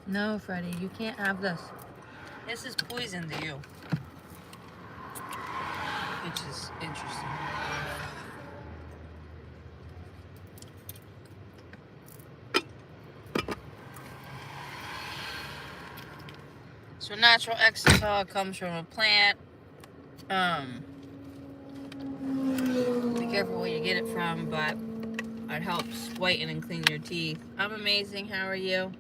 No, Freddie, you can't have this. This is poison to you. Which is interesting. So natural Exisol comes from a plant. Be careful where you get it from, but it helps whiten and clean your teeth. I'm amazing. How are you?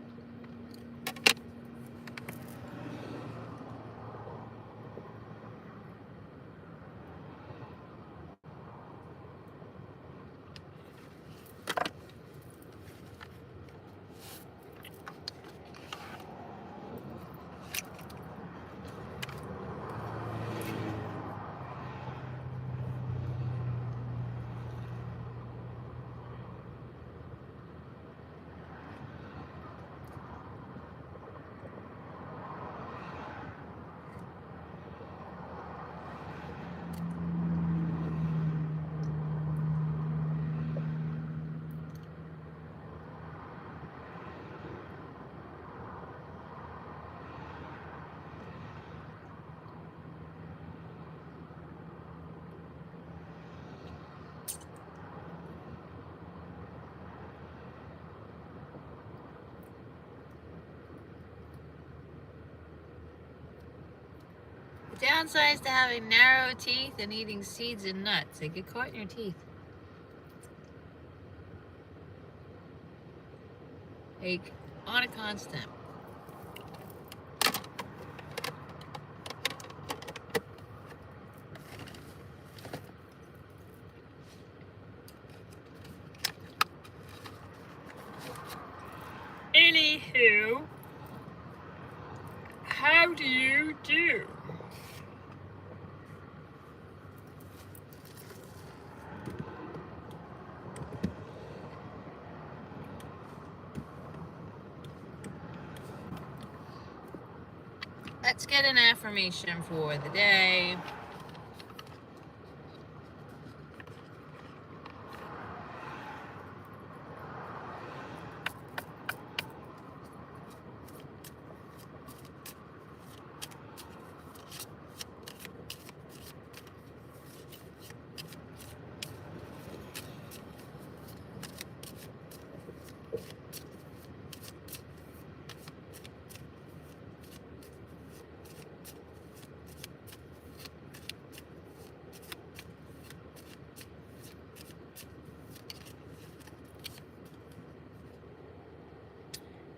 The downside to having narrow teeth and eating seeds and nuts. They get caught in your teeth. Like, on a constant. Anywho, how do you do? Let's get an affirmation for the day.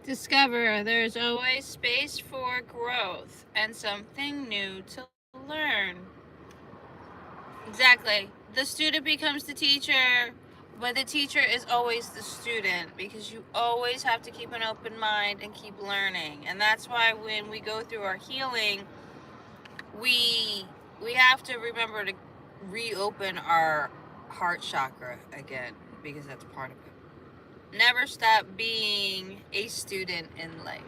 Discover there's always space for growth and something new to learn. Exactly. The student becomes the teacher, but the teacher is always the student, because you always have to keep an open mind and keep learning. And that's why when we go through our healing, we have to remember to reopen our heart chakra again, because that's part of it. Never stop being a student in life.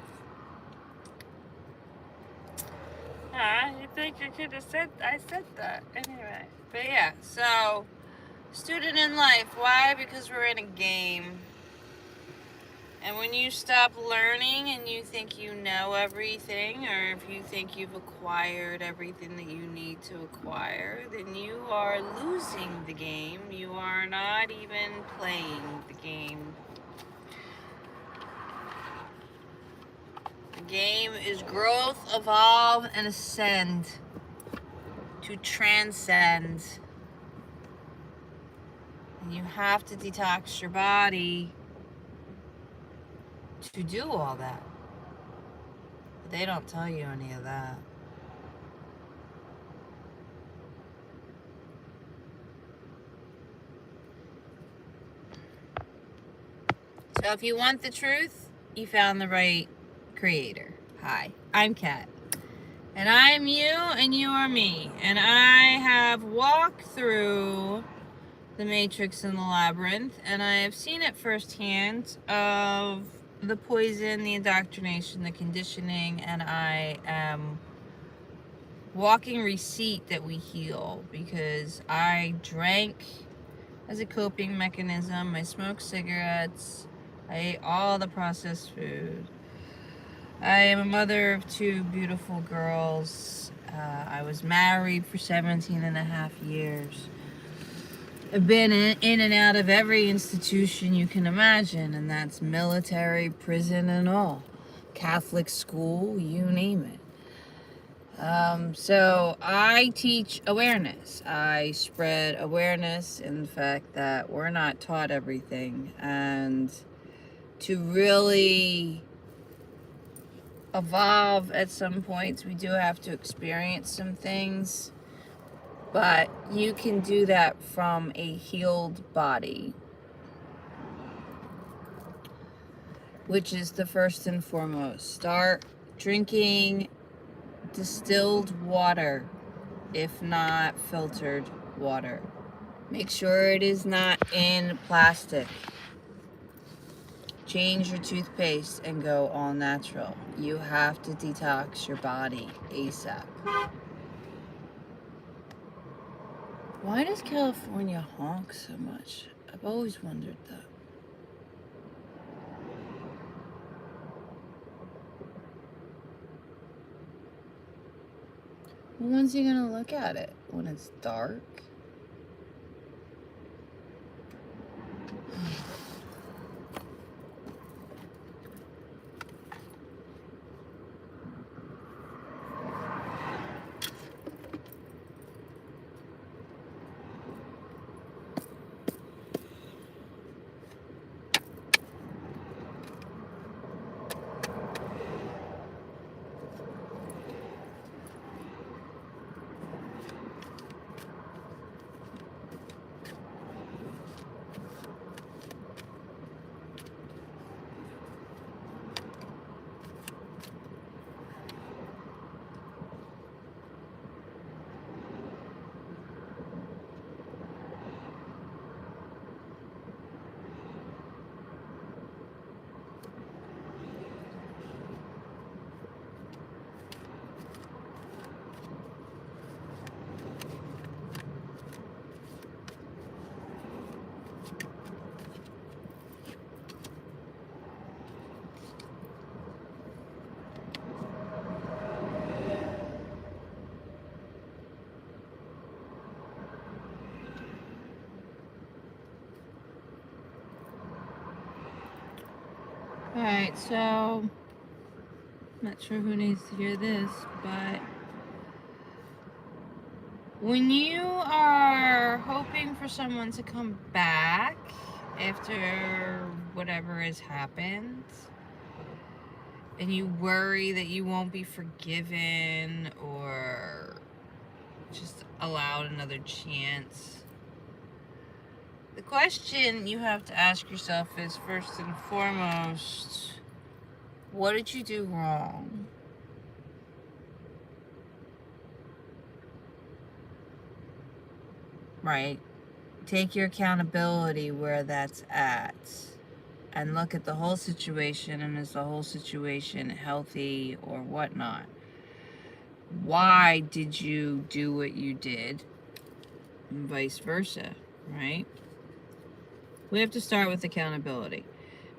You think you could have said I said that anyway. But yeah, so student in life. Why? Because we're in a game. And when you stop learning and you think you know everything, or if you think you've acquired everything that you need to acquire, then you are losing the game. You are not even playing the game. The game is growth, evolve, and ascend. To transcend. And you have to detox your body to do all that. But they don't tell you any of that. So if you want the truth, you found the right creator. Hi, I'm Kat. And I'm you, and you are me. And I have walked through the matrix and the labyrinth, and I have seen it firsthand of the poison, the indoctrination, the conditioning, and I am walking receipt that we heal, because I drank as a coping mechanism. I smoked cigarettes. I ate all the processed food. I am a mother of 2 beautiful girls. I was married for 17 and a half years. I've been in and out of every institution you can imagine, and that's military, prison, and all. Catholic school, you name it. So I teach awareness. I spread awareness in the fact that we're not taught everything, and to really evolve at some points, we do have to experience some things, but you can do that from a healed body, which is the first and foremost. Start drinking distilled water, if not filtered water. Make sure it is not in plastic. Change your toothpaste and go all natural. You have to detox your body ASAP. Why does California honk so much? I've always wondered that. When's he gonna look at it? When it's dark? Alright, so not sure who needs to hear this, but when you are hoping for someone to come back after whatever has happened, and you worry that you won't be forgiven or just allowed another chance, the question you have to ask yourself is, first and foremost, what did you do wrong? Right? Take your accountability where that's at. And look at the whole situation, and is the whole situation healthy or whatnot? Why did you do what you did? And vice versa, right? We have to start with accountability.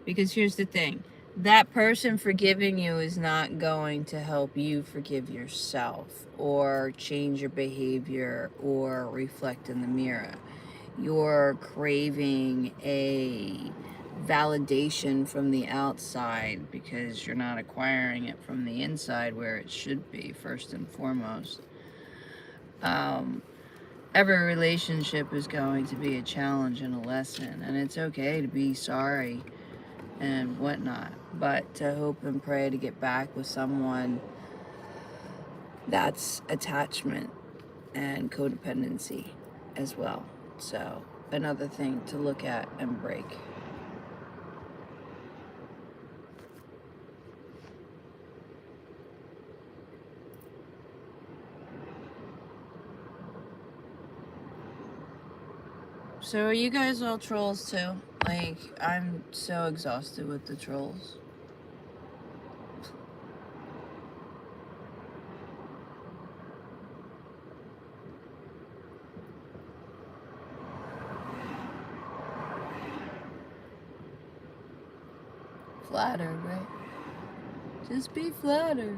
Because here's the thing. That person forgiving you is not going to help you forgive yourself or change your behavior or reflect in the mirror. You're craving a validation from the outside because you're not acquiring it from the inside where it should be, first and foremost. Every relationship is going to be a challenge and a lesson, and it's okay to be sorry and whatnot, but to hope and pray to get back with someone, that's attachment and codependency as well. So another thing to look at and break. So are you guys all trolls too? Like, I'm so exhausted with the trolls. Flattered, right? Just be flattered.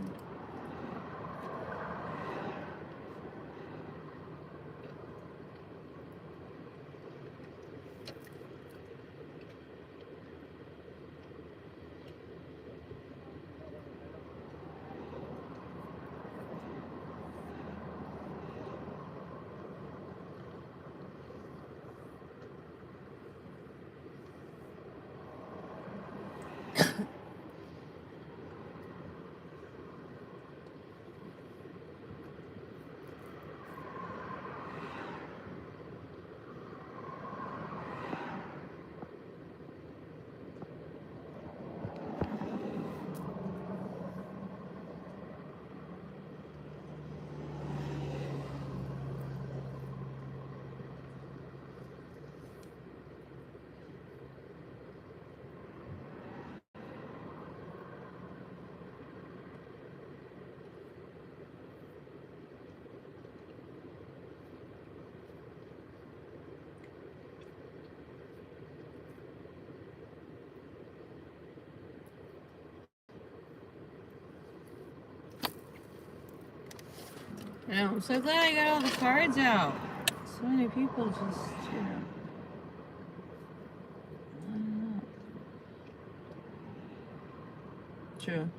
I'm so glad I got all the cards out. So many people just, I don't know. True.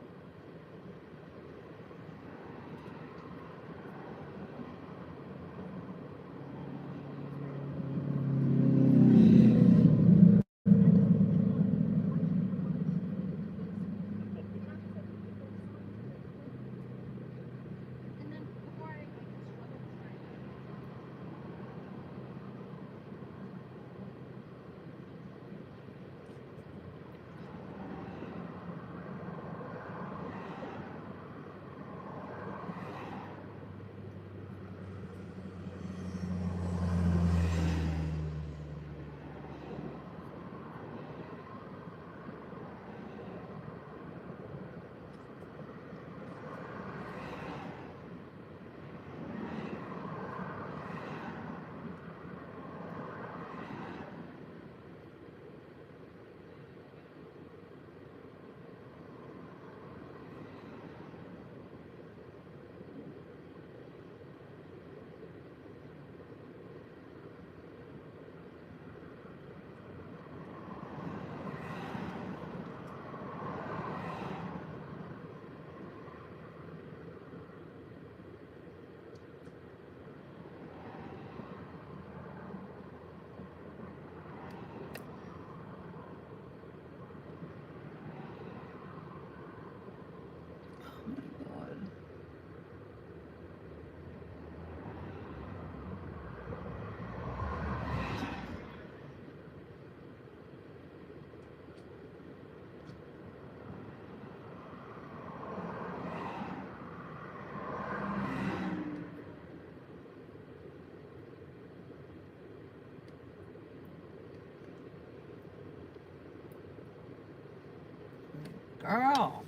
Girl.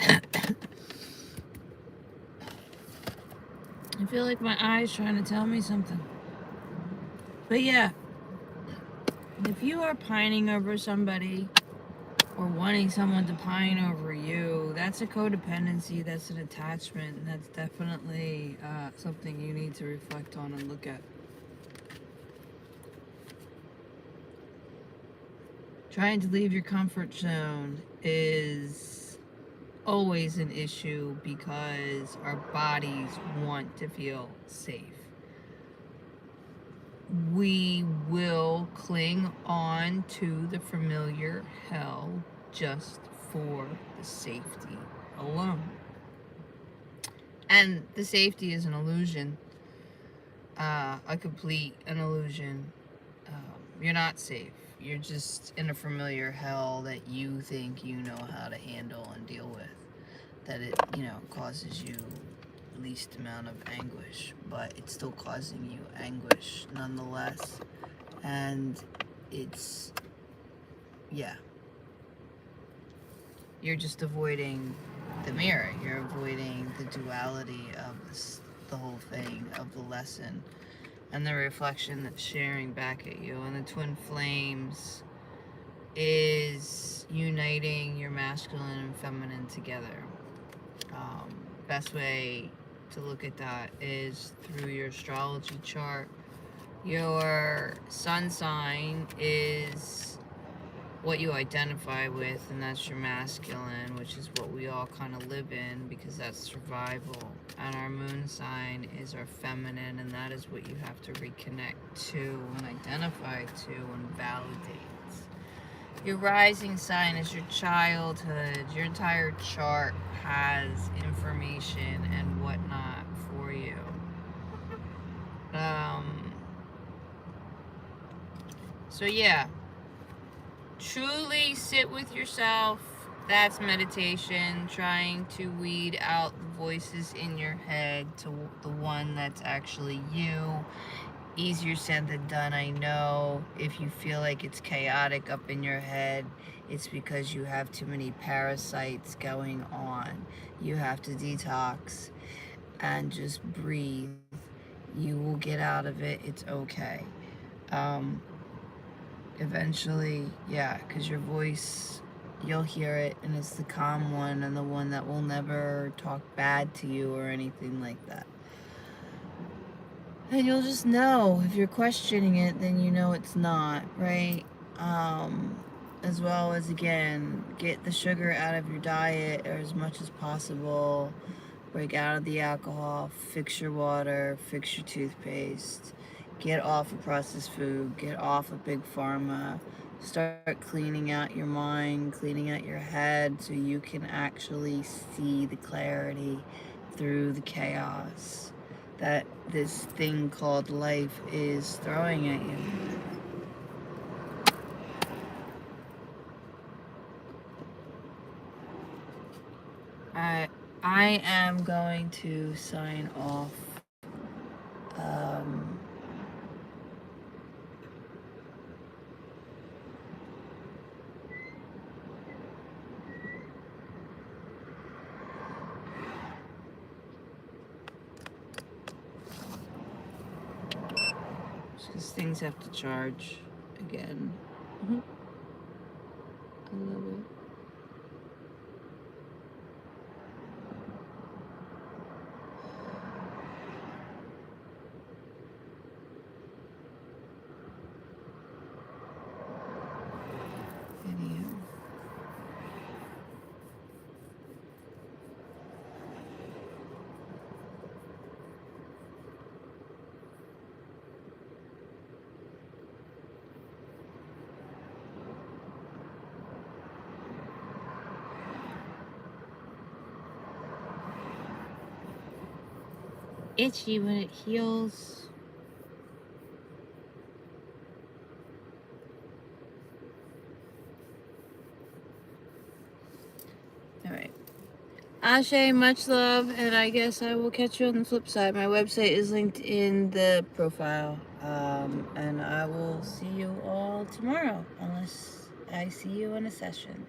I feel like my eye's trying to tell me something. But yeah, if you are pining over somebody or wanting someone to pine over you, that's a codependency, that's an attachment, and that's definitely something you need to reflect on and look at. Trying to leave your comfort zone is always an issue because our bodies want to feel safe. We will cling on to the familiar hell just for the safety alone. And the safety is an illusion, a complete an illusion. You're not safe. You're just in a familiar hell that you think you know how to handle and deal with. That it, causes you least amount of anguish, but it's still causing you anguish nonetheless. And it's, you're just avoiding the mirror. You're avoiding the duality of the whole thing, of the lesson, and the reflection that's sharing back at you. And the twin flames is uniting your masculine and feminine together. Best way to look at that is through your astrology chart. Your sun sign is what you identify with, and that's your masculine, which is what we all kind of live in because that's survival. And our moon sign is our feminine, and that is what you have to reconnect to and identify to and validate. Your rising sign is your childhood. Your entire chart has information and whatnot for you. So yeah, truly sit with yourself. That's meditation, trying to weed out the voices in your head to the one that's actually you. Easier said than done, I know. If you feel like it's chaotic up in your head, it's because you have too many parasites going on. You have to detox and just breathe. You will get out of it. It's okay. Eventually, yeah, because your voice, you'll hear it, and it's the calm one and the one that will never talk bad to you or anything like that. And you'll just know. If you're questioning it, then you know it's not, right? As well as, again, get the sugar out of your diet or as much as possible. Break out of the alcohol, fix your water, fix your toothpaste. Get off of processed food, get off of big pharma. Start cleaning out your mind, cleaning out your head so you can actually see the clarity through the chaos that this thing called life is throwing at you. I am going to sign off. Because things have to charge again. I love it. Anyhow. Itchy when it heals. Alright. Ashe, much love, and I guess I will catch you on the flip side. My website is linked in the profile. And I will see you all tomorrow, unless I see you in a session.